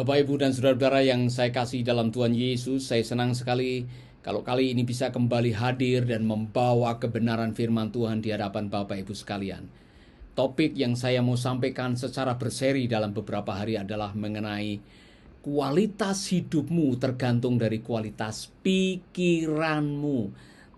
Bapak, Ibu, dan saudara-saudara yang saya kasih dalam Tuhan Yesus, saya senang sekali kalau kali ini bisa kembali hadir dan membawa kebenaran firman Tuhan di hadapan Bapak, Ibu sekalian. Topik yang saya mau sampaikan secara berseri dalam beberapa hari adalah mengenai kualitas hidupmu tergantung dari kualitas pikiranmu.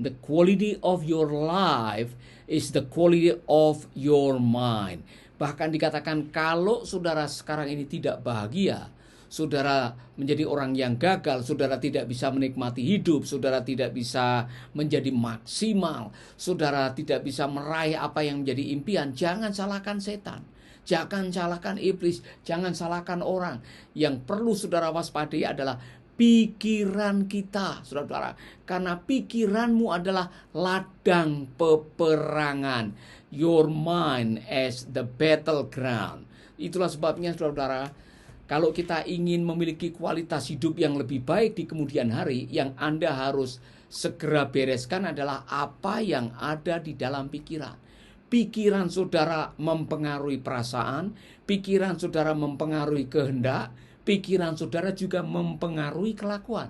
The quality of your life is the quality of your mind. Bahkan dikatakan kalau saudara sekarang ini tidak bahagia, saudara menjadi orang yang gagal, saudara tidak bisa menikmati hidup, saudara tidak bisa menjadi maksimal, saudara tidak bisa meraih apa yang menjadi impian, jangan salahkan setan. Jangan salahkan iblis, jangan salahkan orang. Yang perlu saudara waspadai adalah pikiran kita, saudara-saudara. Karena pikiranmu adalah ladang peperangan. Your mind as the battleground. Itulah sebabnya, saudara-saudara, kalau kita ingin memiliki kualitas hidup yang lebih baik di kemudian hari, yang Anda harus segera bereskan adalah apa yang ada di dalam pikiran. Pikiran saudara mempengaruhi perasaan, pikiran saudara mempengaruhi kehendak, pikiran saudara juga mempengaruhi kelakuan.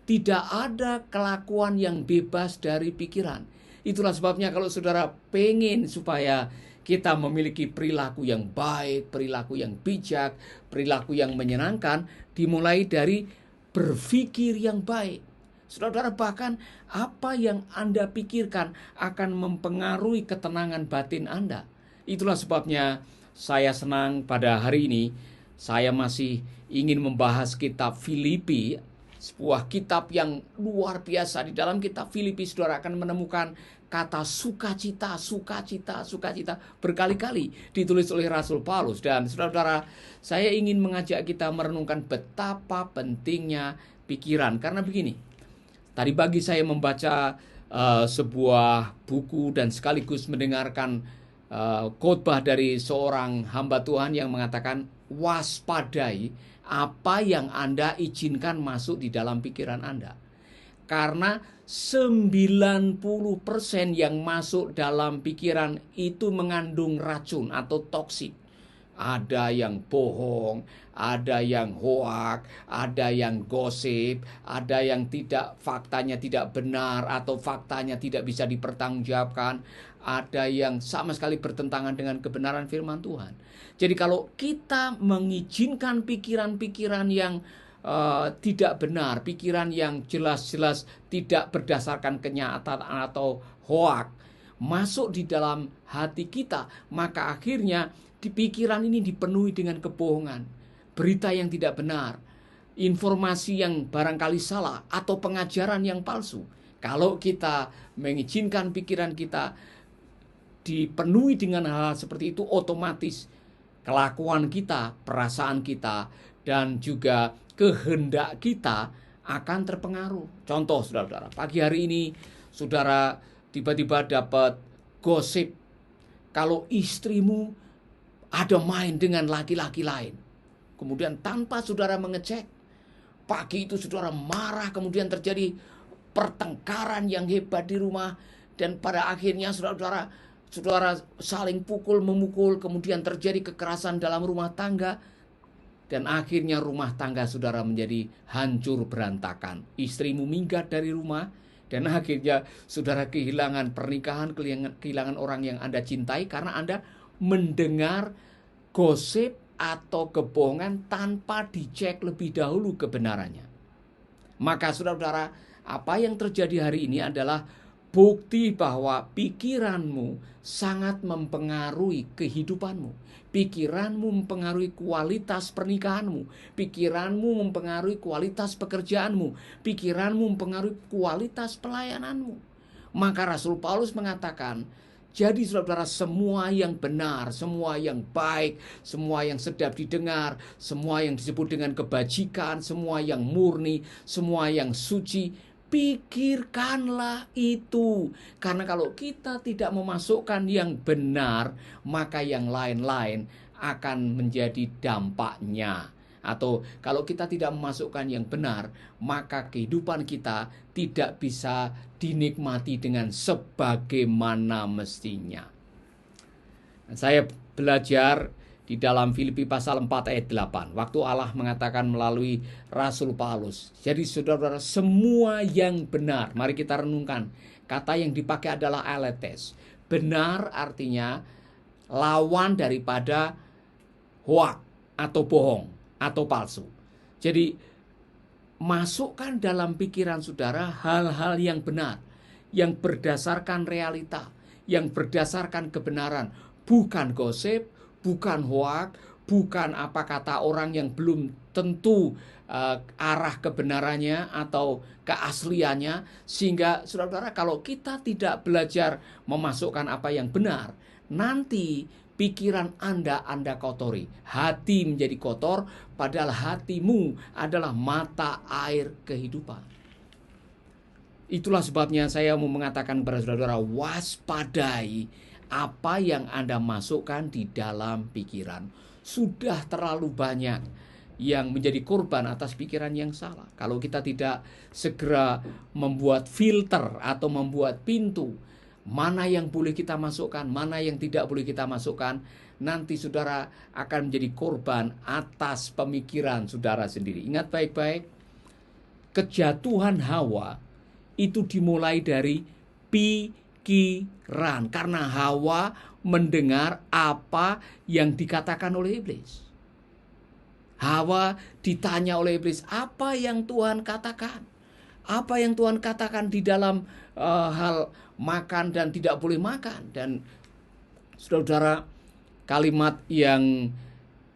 Tidak ada kelakuan yang bebas dari pikiran. Itulah sebabnya kalau saudara pengen supaya kita memiliki perilaku yang baik, perilaku yang bijak, perilaku yang menyenangkan, dimulai dari berpikir yang baik. Saudara-saudara, bahkan apa yang Anda pikirkan akan mempengaruhi ketenangan batin Anda. Itulah sebabnya saya senang pada hari ini saya masih ingin membahas kitab Filipi, sebuah kitab yang luar biasa. Di dalam kitab Filipi saudara akan menemukan kata sukacita, sukacita, sukacita berkali-kali ditulis oleh Rasul Paulus. Dan saudara-saudara, saya ingin mengajak kita merenungkan betapa pentingnya pikiran. Karena begini, tadi pagi saya membaca sebuah buku dan sekaligus mendengarkan khotbah dari seorang hamba Tuhan yang mengatakan waspadai apa yang Anda izinkan masuk di dalam pikiran Anda. Karena 90% yang masuk dalam pikiran itu mengandung racun atau toksik. Ada yang bohong, ada yang hoak, ada yang gosip, ada yang faktanya tidak benar atau faktanya tidak bisa dipertanggungjawabkan, ada yang sama sekali bertentangan dengan kebenaran firman Tuhan. Jadi kalau kita mengizinkan pikiran-pikiran yang tidak benar, pikiran yang jelas-jelas tidak berdasarkan kenyataan atau hoak masuk di dalam hati kita, maka akhirnya di pikiran ini dipenuhi dengan kebohongan, berita yang tidak benar, informasi yang barangkali salah, atau pengajaran yang palsu. Kalau kita mengizinkan pikiran kita dipenuhi dengan hal seperti itu, otomatis kelakuan kita, perasaan kita, dan juga kehendak kita akan terpengaruh. Contoh, saudara-saudara, pagi hari ini saudara tiba-tiba dapat gosip kalau istrimu ada main dengan laki-laki lain. Kemudian tanpa saudara mengecek, pagi itu saudara marah, kemudian terjadi pertengkaran yang hebat di rumah, dan pada akhirnya saudara saling pukul memukul, kemudian terjadi kekerasan dalam rumah tangga, dan akhirnya rumah tangga saudara menjadi hancur berantakan. Istrimu minggat dari rumah, dan akhirnya saudara kehilangan pernikahan, kehilangan orang yang Anda cintai karena Anda mendengar gosip atau kebohongan tanpa dicek lebih dahulu kebenarannya. Maka saudara-saudara, apa yang terjadi hari ini adalah bukti bahwa pikiranmu sangat mempengaruhi kehidupanmu. Pikiranmu mempengaruhi kualitas pernikahanmu. Pikiranmu mempengaruhi kualitas pekerjaanmu. Pikiranmu mempengaruhi kualitas pelayananmu. Maka Rasul Paulus mengatakan, jadi saudara-saudara, semua yang benar, semua yang baik, semua yang sedap didengar, semua yang disebut dengan kebajikan, semua yang murni, semua yang suci, pikirkanlah itu. Karena kalau kita tidak memasukkan yang benar, maka yang lain-lain akan menjadi dampaknya. Atau kalau kita tidak memasukkan yang benar, maka kehidupan kita tidak bisa dinikmati dengan sebagaimana mestinya. Saya belajar Di dalam Filipi pasal 4 ayat 8, waktu Allah mengatakan melalui Rasul Paulus, jadi saudara-saudara, semua yang benar, mari kita renungkan, kata yang dipakai adalah aletes. Benar artinya lawan daripada hoak atau bohong atau palsu. Jadi masukkan dalam pikiran saudara hal-hal yang benar, yang berdasarkan realita, yang berdasarkan kebenaran, bukan gosip, bukan hoak, bukan apa kata orang yang belum tentu arah kebenarannya atau keasliannya. Sehingga saudara-saudara, kalau kita tidak belajar memasukkan apa yang benar, nanti pikiran Anda kotori, hati menjadi kotor, padahal hatimu adalah mata air kehidupan. Itulah sebabnya saya mau mengatakan kepada saudara-saudara, waspadai apa yang Anda masukkan di dalam pikiran. Sudah terlalu banyak yang menjadi korban atas pikiran yang salah. Kalau kita tidak segera membuat filter atau membuat pintu, mana yang boleh kita masukkan, mana yang tidak boleh kita masukkan, nanti saudara akan menjadi korban atas pemikiran saudara sendiri. Ingat baik-baik, kejatuhan Hawa itu dimulai dari pikiran, karena Hawa mendengar apa yang dikatakan oleh iblis. Hawa ditanya oleh iblis, apa yang Tuhan katakan? Apa yang Tuhan katakan di dalam hal makan dan tidak boleh makan? Dan saudara-saudara, kalimat yang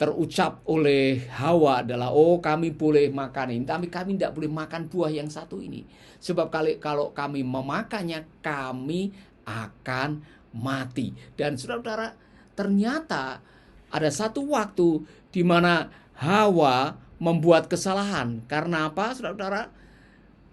terucap oleh Hawa adalah, oh kami boleh makan ini, tapi kami tidak boleh makan buah yang satu ini. Sebab kalau kami memakannya, kami akan mati. Dan saudara-saudara, ternyata ada satu waktu di mana Hawa membuat kesalahan. Karena apa, saudara-saudara?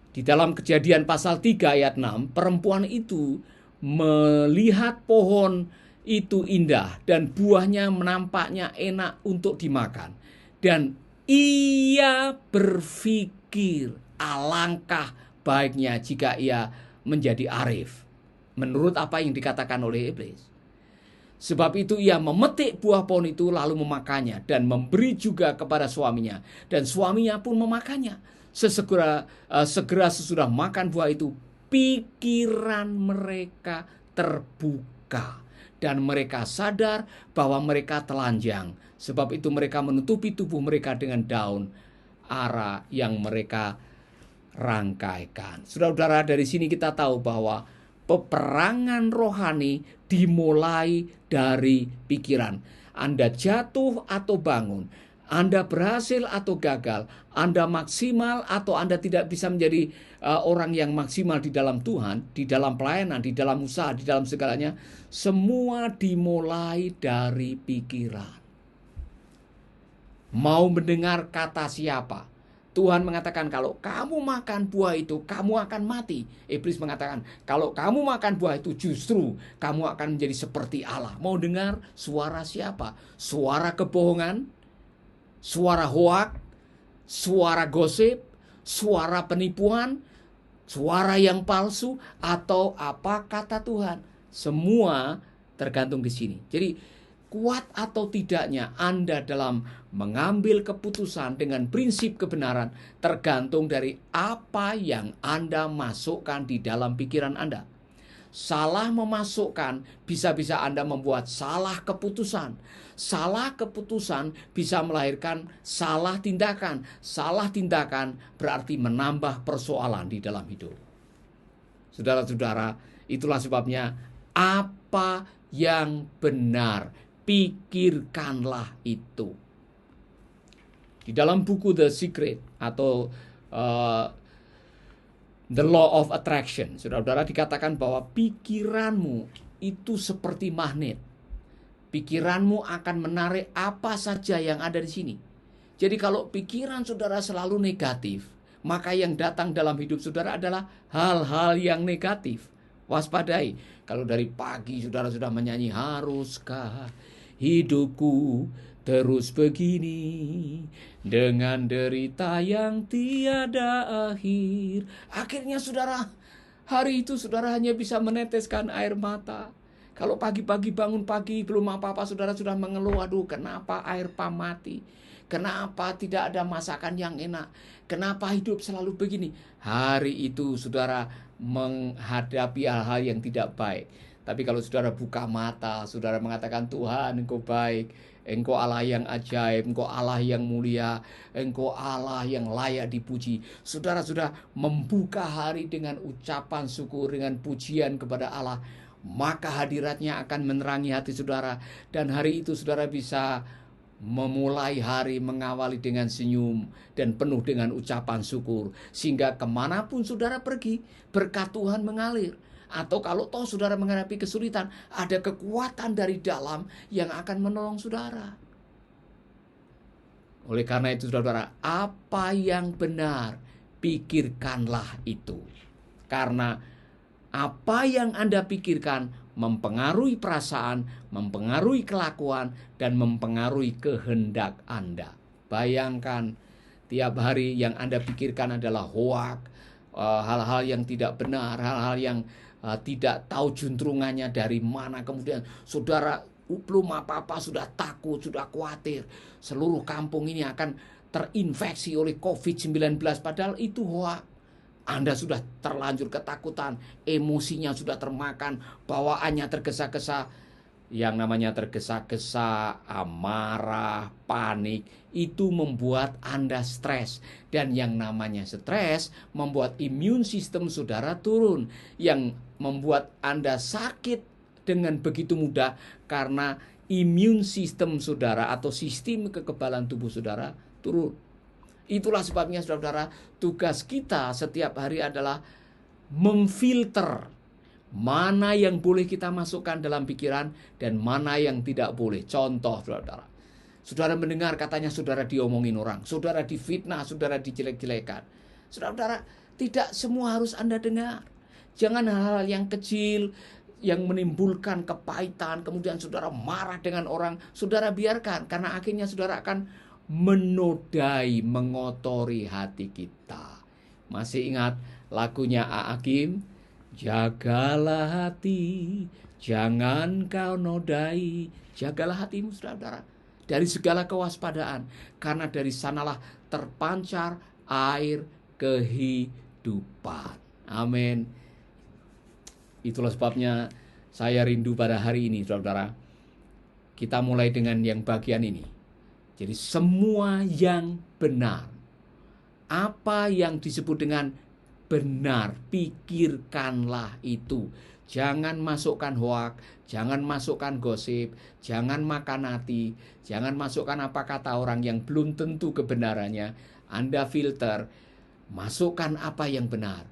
Di dalam Kejadian pasal 3 ayat 6, perempuan itu melihat pohon itu indah dan buahnya menampaknya enak untuk dimakan. Dan ia berpikir, alangkah baiknya jika ia menjadi arif, menurut apa yang dikatakan oleh iblis. Sebab itu ia memetik buah pohon itu lalu memakannya dan memberi juga kepada suaminya. Dan suaminya pun memakannya. Segera sesudah makan buah itu, pikiran mereka terbuka. Dan mereka sadar bahwa mereka telanjang. Sebab itu mereka menutupi tubuh mereka dengan daun ara yang mereka rangkaikan. Saudara-saudara, dari sini kita tahu bahwa peperangan rohani dimulai dari pikiran. Anda jatuh atau bangun, Anda berhasil atau gagal, Anda maksimal atau Anda tidak bisa menjadi orang yang maksimal di dalam Tuhan, di dalam pelayanan, di dalam usaha, di dalam segalanya, semua dimulai dari pikiran. Mau mendengar kata siapa? Tuhan mengatakan, kalau kamu makan buah itu, kamu akan mati. Iblis mengatakan, kalau kamu makan buah itu, justru kamu akan menjadi seperti Allah. Mau dengar suara siapa? Suara kebohongan, suara hoak, suara gosip, suara penipuan, suara yang palsu, atau apa kata Tuhan? Semua tergantung di sini. Jadi, kuat atau tidaknya Anda dalam mengambil keputusan dengan prinsip kebenaran tergantung dari apa yang Anda masukkan di dalam pikiran Anda. Salah memasukkan bisa-bisa Anda membuat salah keputusan. Salah keputusan bisa melahirkan salah tindakan. Salah tindakan berarti menambah persoalan di dalam hidup. Saudara-saudara, itulah sebabnya apa yang benar, pikirkanlah itu. Di dalam buku The Secret atau The Law of Attraction, saudara-saudara, dikatakan bahwa pikiranmu itu seperti magnet. Pikiranmu akan menarik apa saja yang ada di sini. Jadi kalau pikiran saudara selalu negatif, maka yang datang dalam hidup saudara adalah hal-hal yang negatif. Waspadai. Kalau dari pagi saudara sudah menyanyi, haruskah hidupku terus begini dengan derita yang tiada akhir. Akhirnya saudara, hari itu saudara hanya bisa meneteskan air mata. Kalau pagi-pagi bangun pagi belum apa-apa saudara sudah mengeluh, aduh kenapa air pam mati? Kenapa tidak ada masakan yang enak? Kenapa hidup selalu begini? Hari itu saudara menghadapi hal-hal yang tidak baik. Tapi kalau saudara buka mata, saudara mengatakan Tuhan Engkau baik, Engkau Allah yang ajaib, Engkau Allah yang mulia, Engkau Allah yang layak dipuji. Saudara sudah membuka hari dengan ucapan syukur, dengan pujian kepada Allah, maka hadiratnya akan menerangi hati saudara. Dan hari itu saudara bisa memulai hari mengawali dengan senyum dan penuh dengan ucapan syukur. Sehingga kemanapun saudara pergi, berkat Tuhan mengalir. Atau kalau toh saudara menghadapi kesulitan, ada kekuatan dari dalam yang akan menolong saudara. Oleh karena itu saudara, apa yang benar, pikirkanlah itu. Karena apa yang Anda pikirkan mempengaruhi perasaan, mempengaruhi kelakuan, dan mempengaruhi kehendak Anda. Bayangkan tiap hari yang Anda pikirkan adalah hoak, hal-hal yang tidak benar, hal-hal yang tidak tahu juntrungannya dari mana. Kemudian saudara belum apa-apa sudah takut, sudah khawatir. Seluruh kampung ini akan terinfeksi oleh COVID-19. Padahal itu hoak. Anda sudah terlanjur ketakutan, emosinya sudah termakan, bawaannya tergesa-gesa. Yang namanya tergesa-gesa, amarah, panik, itu membuat Anda stres. Dan yang namanya stres membuat imun sistem saudara turun, yang membuat Anda sakit dengan begitu mudah karena imun sistem saudara atau sistem kekebalan tubuh saudara turun. Itulah sebabnya saudara-saudara, tugas kita setiap hari adalah memfilter mana yang boleh kita masukkan dalam pikiran dan mana yang tidak boleh. Contoh saudara-saudara, saudara mendengar katanya saudara diomongin orang, saudara difitnah, saudara dijelek-jelekan. Saudara-saudara, tidak semua harus Anda dengar. Jangan hal-hal yang kecil yang menimbulkan kepahitan, kemudian saudara marah dengan orang, saudara biarkan, karena akhirnya saudara akan menodai, mengotori hati kita. Masih ingat lagunya A. Hakim? Jagalah hati, jangan kau nodai. Jagalah hatimu saudara-saudara dari segala kewaspadaan, karena dari sanalah terpancar air kehidupan. Amin. Itulah sebabnya saya rindu pada hari ini saudara-saudara. Kita mulai dengan yang bagian ini. Jadi semua yang benar, apa yang disebut dengan benar, pikirkanlah itu. Jangan masukkan hoak, jangan masukkan gosip, jangan makan hati, jangan masukkan apa kata orang yang belum tentu kebenarannya. Anda filter, masukkan apa yang benar.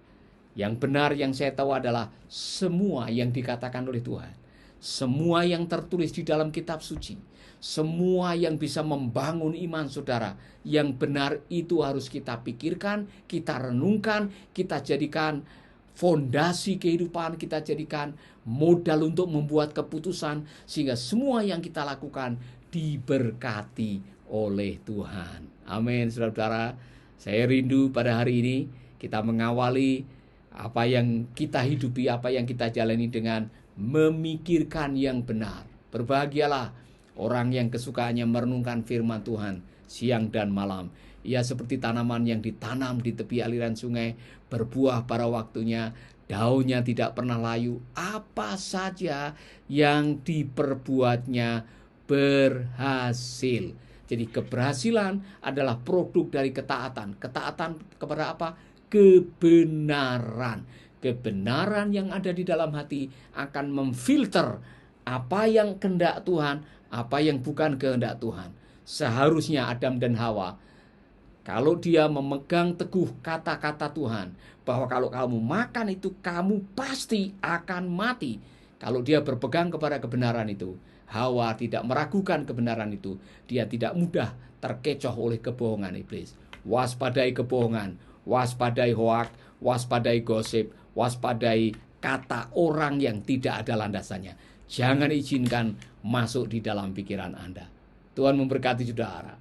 Yang benar yang saya tahu adalah semua yang dikatakan oleh Tuhan, semua yang tertulis di dalam kitab suci, semua yang bisa membangun iman saudara, yang benar itu harus kita pikirkan, kita renungkan, kita jadikan fondasi kehidupan, kita jadikan modal untuk membuat keputusan, sehingga semua yang kita lakukan diberkati oleh Tuhan. Amin saudara-saudara. Saya rindu pada hari ini kita mengawali apa yang kita hidupi, apa yang kita jalani dengan memikirkan yang benar. Berbahagialah orang yang kesukaannya merenungkan firman Tuhan siang dan malam. Ia seperti tanaman yang ditanam di tepi aliran sungai, berbuah pada waktunya, daunnya tidak pernah layu. Apa saja yang diperbuatnya berhasil. Jadi keberhasilan adalah produk dari ketaatan. Ketaatan kepada apa? Kebenaran. Kebenaran yang ada di dalam hati akan memfilter apa yang kehendak Tuhan, apa yang bukan kehendak Tuhan. Seharusnya Adam dan Hawa, kalau dia memegang teguh kata-kata Tuhan, bahwa kalau kamu makan itu kamu pasti akan mati. Kalau dia berpegang kepada kebenaran itu, Hawa tidak meragukan kebenaran itu. Dia tidak mudah terkecoh oleh kebohongan iblis. Waspadai kebohongan, waspadai hoak, waspadai gosip, waspadai kata orang yang tidak ada landasannya. Jangan izinkan masuk di dalam pikiran Anda. Tuhan memberkati saudara.